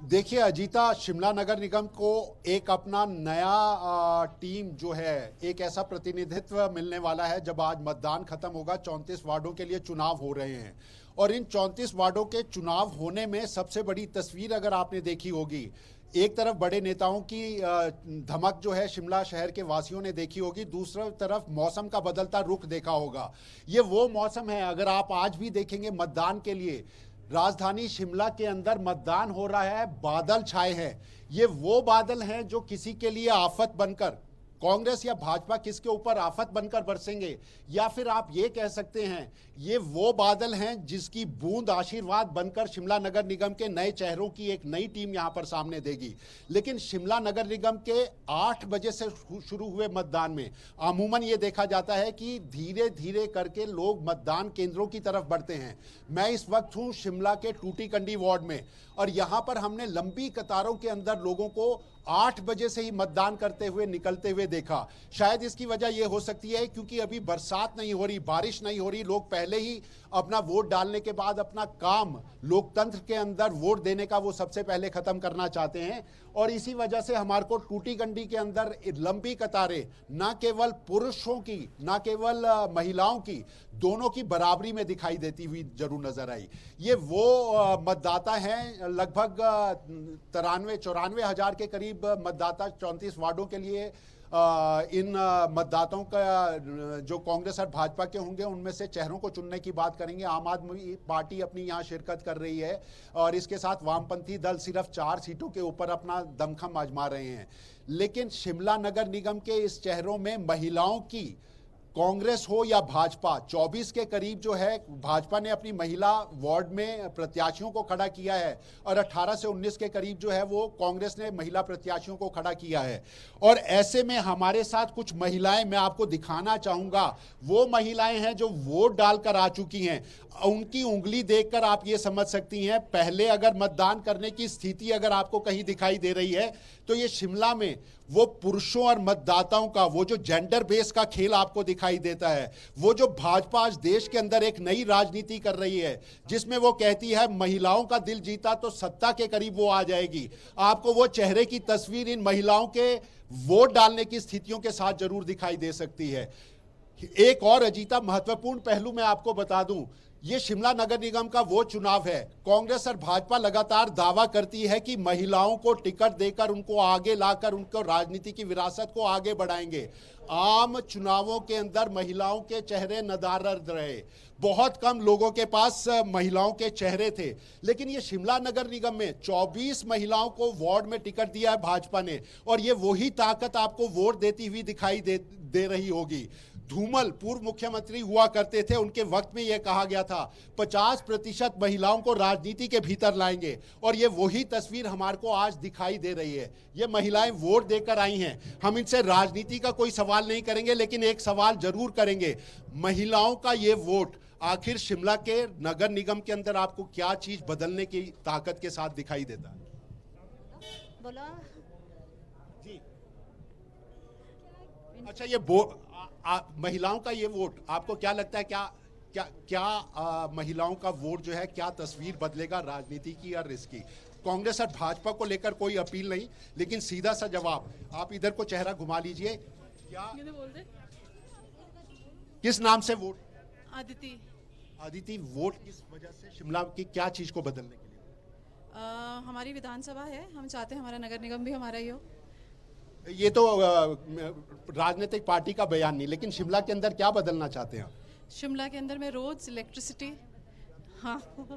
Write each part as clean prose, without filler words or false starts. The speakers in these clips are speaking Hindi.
देखिए अजीता, शिमला नगर निगम को एक अपना नया टीम जो है, एक ऐसा प्रतिनिधित्व मिलने वाला है जब आज मतदान खत्म होगा। 34 वार्डों के लिए चुनाव हो रहे हैं और इन 34 वार्डों के चुनाव होने में सबसे बड़ी तस्वीर अगर आपने देखी होगी, एक तरफ बड़े नेताओं की धमक जो है शिमला शहर के वासियों ने देखी होगी, दूसरी तरफ मौसम का बदलता रुख देखा होगा। ये वो मौसम है, अगर आप आज भी देखेंगे मतदान के लिए राजधानी शिमला के अंदर मतदान हो रहा है, बादल छाए हैं। ये वो बादल हैं जो किसी के लिए आफत बनकर, कांग्रेस या भाजपा किसके ऊपर आफत बनकर बरसेंगे, या फिर आप ये कह सकते हैं ये वो बादल हैं जिसकी बूंद आशीर्वाद बनकर शिमला नगर निगम के नए चेहरों की एक नई टीम यहां पर सामने देगी। लेकिन शिमला नगर निगम के 8 बजे से शुरू हुए मतदान में अमूमन ये देखा जाता है कि धीरे धीरे करके लोग मतदान केंद्रों की तरफ बढ़ते हैं। मैं इस वक्त हूं शिमला के टूटीकंडी वार्ड में और यहां पर हमने लंबी कतारों के अंदर लोगों को 8 बजे से ही मतदान करते हुए निकलते हुए देखा। शायद इसकी वजह यह हो सकती है क्योंकि अभी बरसात नहीं हो रही, बारिश नहीं हो रही, लोग पहले ही अपना वोट डालने के बाद अपना काम लोकतंत्र के अंदर वोट देने का वो सबसे पहले खत्म करना चाहते हैं। और इसी वजह से हमारे को टूटीकंडी के अंदर लंबी कतारें ना केवल पुरुषों की ना केवल महिलाओं की, दोनों की बराबरी में दिखाई देती हुई जरूर नजर आई। ये वो मतदाता हैं, लगभग 93-94 हजार के करीब मतदाता 34 वार्डों के लिए इन मतदाताओं का जो कांग्रेस और भाजपा के होंगे उनमें से चेहरों को चुनने की बात करेंगे। आम आदमी पार्टी अपनी यहां शिरकत कर रही है और इसके साथ वामपंथी दल सिर्फ 4 सीटों के ऊपर अपना दमखम आजमा रहे हैं। लेकिन शिमला नगर निगम के इस चेहरों में महिलाओं की, कांग्रेस हो या भाजपा, 24 के करीब जो है भाजपा ने अपनी महिला वार्ड में प्रत्याशियों को खड़ा किया है और 18 से 19 के करीब जो है वो कांग्रेस ने महिला प्रत्याशियों को खड़ा किया है। और ऐसे में हमारे साथ कुछ महिलाएं मैं आपको दिखाना चाहूंगा, वो महिलाएं हैं जो वोट डालकर आ चुकी हैं। उनकी उंगली देखकर आप ये समझ सकती हैं, पहले अगर मतदान करने की स्थिति अगर आपको कहीं दिखाई दे रही है तो ये शिमला में वो पुरुषों और मतदाताओं का वो जो जेंडर बेस का खेल आपको दिखाई देता है। वो जो भाजपा आज देश के अंदर एक नई राजनीति कर रही है जिसमें वो कहती है महिलाओं का दिल जीता तो सत्ता के करीब वो आ जाएगी। आपको वो चेहरे की तस्वीर इन महिलाओं के वोट डालने की स्थितियों के साथ जरूर दिखाई दे सकती है। एक और अजीता महत्वपूर्ण पहलू मैं आपको बता दूं, ये शिमला नगर निगम का वो चुनाव है, कांग्रेस और भाजपा लगातार दावा करती है कि महिलाओं को टिकट देकर उनको आगे लाकर उनको राजनीति की विरासत को आगे बढ़ाएंगे। आम चुनावों के अंदर महिलाओं के चेहरे नदारद रहे, बहुत कम लोगों के पास महिलाओं के चेहरे थे। लेकिन ये शिमला नगर निगम में 24 महिलाओं को वार्ड में टिकट दिया है भाजपा ने और ये वही ताकत आपको वोट देती हुई दिखाई दे रही होगी। धूमल पूर्व मुख्यमंत्री हुआ करते थे, उनके वक्त में यह कहा गया था 50% महिलाओं को राजनीति के भीतर लाएंगे और ये वही तस्वीर हमारे को आज दिखाई दे रही है। ये महिलाएं वोट देकर आई हैं। हम इनसे राजनीति का कोई सवाल नहीं करेंगे, लेकिन एक सवाल जरूर करेंगे, महिलाओं का ये वोट आखिर शिमला के नगर निगम के अंदर आपको क्या चीज बदलने की ताकत के साथ दिखाई देता है? बोला जी। अच्छा, ये महिलाओं का ये वोट आपको क्या लगता है, क्या महिलाओं का वोट जो है क्या तस्वीर बदलेगा राजनीति की और इसकी? कांग्रेस और भाजपा को लेकर कोई अपील नहीं, लेकिन सीधा सा जवाब, आप इधर को चेहरा घुमा लीजिए, क्या किस नाम से वोट? आदिति। आदिति, वोट किस वजह से शिमला की क्या चीज को बदलने के लिए? हमारी विधानसभा है, हम चाहते हैं हमारा नगर निगम भी हमारा ही हो। ये तो राजनीतिक पार्टी का बयान नहीं, लेकिन शिमला के अंदर क्या बदलना चाहते हैं? शिमला के अंदर में रोड्स, इलेक्ट्रिसिटी। हाँ, रोड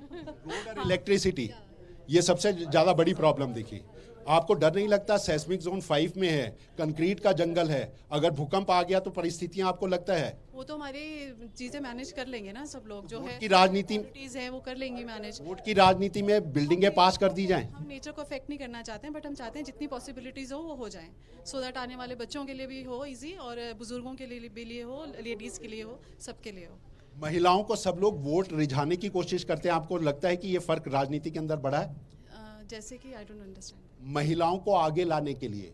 और इलेक्ट्रिसिटी, ये सबसे ज्यादा बड़ी प्रॉब्लम दिखी। आपको डर नहीं लगता? सेस्मिक जोन 5 में है, कंक्रीट का जंगल है, अगर भूकंप आ गया तो परिस्थितियां आपको लगता है? वो तो हमारी चीजें मैनेज कर लेंगे ना, सब लोग जो है की राजनीति है वो कर लेंगी मैनेज। वोट की राजनीति में बिल्डिंगे पास कर दी जाएं। हम नेचर को अफेक्ट नहीं करना चाहते हैं, बट हम चाहते हैं जितनी पॉसिबिलिटीज हो वो हो जाएं, सो दैट आने वाले बच्चों के लिए भी हो इजी और बुजुर्गों के लिए भी हो, लेडीज के लिए हो, सबके लिए हो। महिलाओं को सब लोग वोट रिझाने की कोशिश करते हैं, आपको लगता है कि ये फर्क राजनीति के अंदर बढ़ा है? जैसे कि आई डोंट अंडरस्टैंड। महिलाओं को आगे लाने के लिए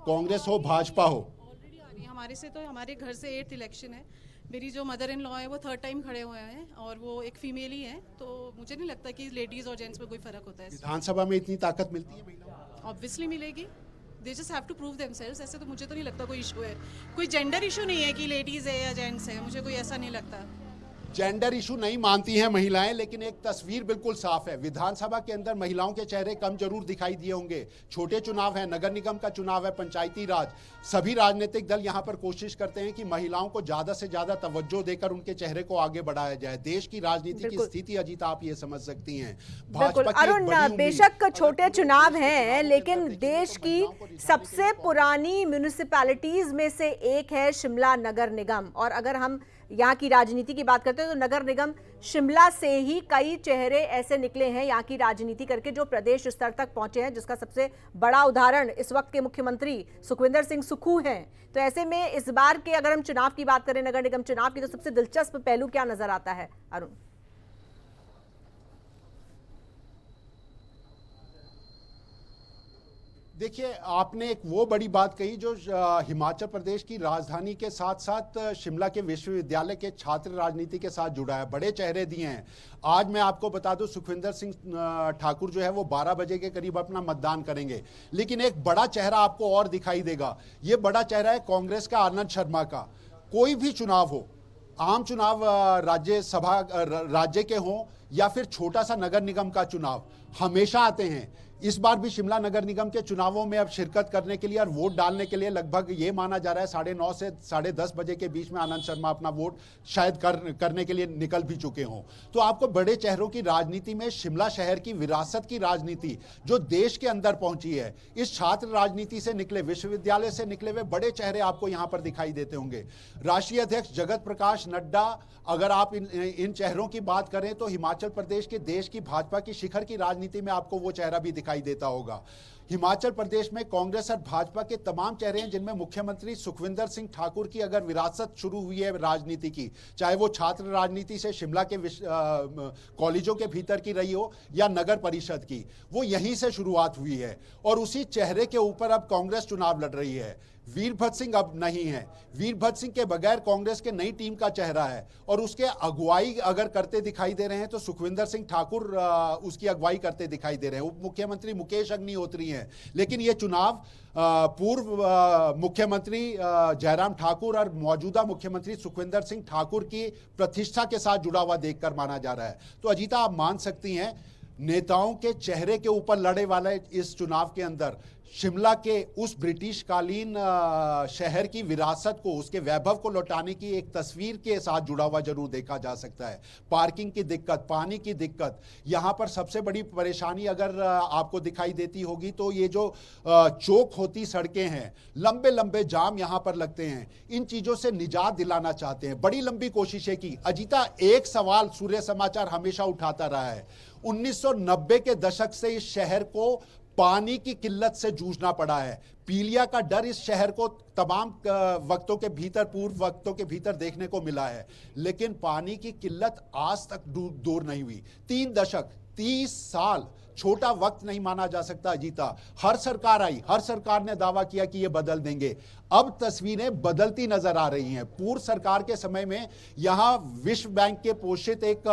कांग्रेस हो भाजपा हो, ऑलरेडी आ रही है हमारे से, तो हमारे घर से 8th इलेक्शन है, मेरी जो मदर इन लॉ है वो 3rd टाइम खड़े हुए हैं और वो एक फीमेल ही है, तो मुझे नहीं लगता कि लेडीज और जेंट्स में कोई फर्क होता है। विधानसभा में इतनी ताकत मिलती है महिलाओं को? ऑब्वियसली मिलेगी, they just have to prove themselves. ऐसे तो मुझे तो नहीं लगता कोई इशू है, कोई जेंडर इशू नहीं है कि लेडीज है या जेंट्स है, मुझे कोई ऐसा नहीं लगता। जेंडर इशू नहीं मानती हैं महिलाएं, लेकिन एक तस्वीर बिल्कुल साफ है। विधानसभा के अंदर महिलाओं के चेहरे कम जरूर दिखाई दिए होंगे। छोटे चुनाव है, नगर निगम का चुनाव है, पंचायती राज, सभी राजनीतिक दल यहां पर कोशिश करते हैं कि महिलाओं को ज्यादा से ज्यादा तवज्जो देकर उनके चेहरे को आगे बढ़ाया जाए। देश की राजनीति की स्थिति अजीत आप ये समझ सकती हैं। बिल्कुल अरुण, बेशक छोटे चुनाव हैं, लेकिन देश की सबसे पुरानी म्यूनिसिपैलिटीज में से एक है शिमला नगर निगम। और अगर हम यहाँ की राजनीति की बात करते हैं तो नगर निगम शिमला से ही कई चेहरे ऐसे निकले हैं यहाँ की राजनीति करके जो प्रदेश स्तर तक पहुंचे हैं, जिसका सबसे बड़ा उदाहरण इस वक्त के मुख्यमंत्री सुखविंदर सिंह सुक्खू हैं। तो ऐसे में इस बार के अगर हम चुनाव की बात करें, नगर निगम चुनाव की, तो सबसे दिलचस्प पहलू क्या नजर आता है अरुण? देखिए, आपने एक वो बड़ी बात कही जो हिमाचल प्रदेश की राजधानी के साथ साथ शिमला के विश्वविद्यालय के छात्र राजनीति के साथ जुड़ा है। बड़े चेहरे दिए हैं। आज मैं आपको बता दूं, सुखविंदर सिंह ठाकुर जो है वो 12 बजे के करीब अपना मतदान करेंगे, लेकिन एक बड़ा चेहरा आपको और दिखाई देगा। ये बड़ा चेहरा है कांग्रेस का आनंद शर्मा का। कोई भी चुनाव हो, आम चुनाव राज्य के हों या फिर छोटा सा नगर निगम का चुनाव, हमेशा आते हैं। इस बार भी शिमला नगर निगम के चुनावों में अब शिरकत करने के लिए और वोट डालने के लिए लगभग ये माना जा रहा है 9:30 से 10:30 बजे के बीच में आनंद शर्मा अपना वोट शायद करने के लिए निकल भी चुके हों। तो आपको बड़े चेहरों की राजनीति में शिमला शहर की विरासत की राजनीति जो देश के अंदर पहुंची है, इस छात्र राजनीति से निकले, विश्वविद्यालय से निकले हुए बड़े चेहरे आपको यहां पर दिखाई देते होंगे। राष्ट्रीय अध्यक्ष जगत प्रकाश नड्डा, अगर आप इन चेहरों की बात करें तो हिमाचल प्रदेश के देश की भाजपा की शिखर की राजनीति में आपको वो चेहरा भी दिखाई देता होगा। हिमाचल प्रदेश में कांग्रेस और भाजपा के तमाम चेहरे हैं जिनमें मुख्यमंत्री सुखविंदर सिंह ठाकुर की अगर विरासत शुरू हुई है राजनीति की, चाहे वो छात्र राजनीति से शिमला के कॉलेजों के भीतर की रही हो या नगर परिषद की, वो यहीं से शुरुआत हुई है और उसी चेहरे के ऊपर अब कांग्रेस चुनाव लड़ रही है। वीरभद्र सिंह अब नहीं है। वीरभद्र सिंह के बगैर कांग्रेस के नई टीम का चेहरा है और उसके अगुवाई अगर करते दिखाई दे रहे हैं तो सुखविंदर सिंह ठाकुर उसकी अगुवाई करते दिखाई दे रहे हैं। उप मुख्यमंत्री मुकेश अग्निहोत्री हैं, लेकिन ये चुनाव पूर्व मुख्यमंत्री जयराम ठाकुर और मौजूदा मुख्यमंत्री सुखविंदर सिंह ठाकुर की प्रतिष्ठा के साथ जुड़ा हुआ देखकर माना जा रहा है। तो अजीता, आप मान सकती हैं नेताओं के चेहरे के ऊपर लड़े वाले इस चुनाव के अंदर शिमला के उस ब्रिटिश कालीन शहर की विरासत को, उसके वैभव को लौटाने की एक तस्वीर के साथ जुड़ा हुआ जरूर देखा जा सकता है। पार्किंग की दिक्कत, पानी की दिक्कत, यहाँ पर सबसे बड़ी परेशानी अगर आपको दिखाई देती होगी तो ये जो चौक होती सड़कें हैं, लंबे लंबे जाम यहाँ पर लगते हैं। इन चीजों से निजात दिलाना चाहते हैं, बड़ी लंबी कोशिशें की। अजीता, एक सवाल सूर्य समाचार हमेशा उठाता रहा है, 1990 के दशक से इस शहर को पानी की किल्लत से जूझना पड़ा है। पीलिया का डर इस शहर को तमाम वक्तों के भीतर, पूर्व वक्तों के भीतर देखने को मिला है, लेकिन पानी की किल्लत आज तक दूर नहीं हुई। 3 दशक, 30 साल छोटा वक्त नहीं माना जा सकता अजीता। हर सरकार आई, हर सरकार ने दावा किया कि ये बदल देंगे। अब तस्वीरें बदलती नजर आ रही हैं। पूर्व सरकार के समय में यहां विश्व बैंक के पोषित एक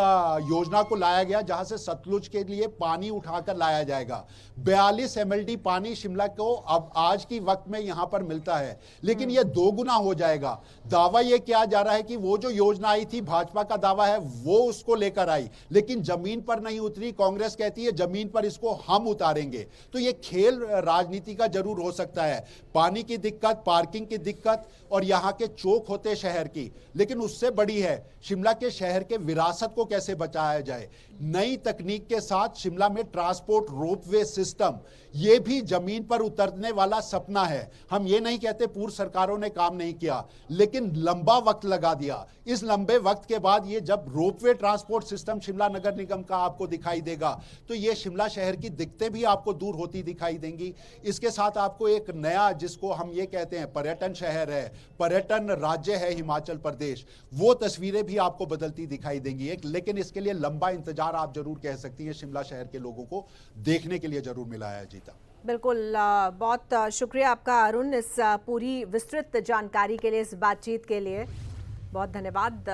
योजना को लाया गया जहां से सतलुज के लिए पानी उठाकर लाया जाएगा। 42 MLD पानी शिमला को अब आज की वक्त में यहां पर मिलता है, लेकिन यह 2 गुना हो जाएगा। दावा यह किया जा रहा है कि वो जो योजना आई थी, भाजपा का दावा है, वो उसको लेकर आई, लेकिन जमीन पर नहीं उतरी। कांग्रेस कहती है जमीन पर इसको हम उतारेंगे। तो ये खेल राजनीति का जरूर हो सकता है। पानी की दिक्कत, पार्किंग की दिक्कत और यहां के चौक होते शहर की, लेकिन उससे बड़ी है शिमला के शहर के विरासत को कैसे बचाया जाए। नई तकनीक के साथ शिमला में ट्रांसपोर्ट रोपवे सिस्टम, यह भी जमीन पर उतरने वाला सपना है। हम ये नहीं कहते पूर्व सरकारों ने काम नहीं किया, लेकिन लंबा वक्त लगा दिया। इस लंबे वक्त के बाद ये जब रोपवे ट्रांसपोर्ट सिस्टम शिमला नगर निगम का आपको दिखाई देगा तो ये शिमला शहर की दिक्कतें भी आपको दूर होती दिखाई देंगी। इसके साथ आपको एक नया, जिसको हम ये कहते हैं पर्यटन शहर है, पर्यटन राज्य है हिमाचल प्रदेश, वो तस्वीरें भी आपको बदलती दिखाई देंगी। लेकिन इसके लिए लंबा इंतजार आप जरूर कह सकती हैं शिमला शहर के लोगों को देखने के लिए जरूर मिला है अजीता। बिल्कुल, बहुत शुक्रिया आपका अरुण इस पूरी विस्तृत जानकारी के लिए, इस बातचीत के लिए। बहुत धन्यवाद।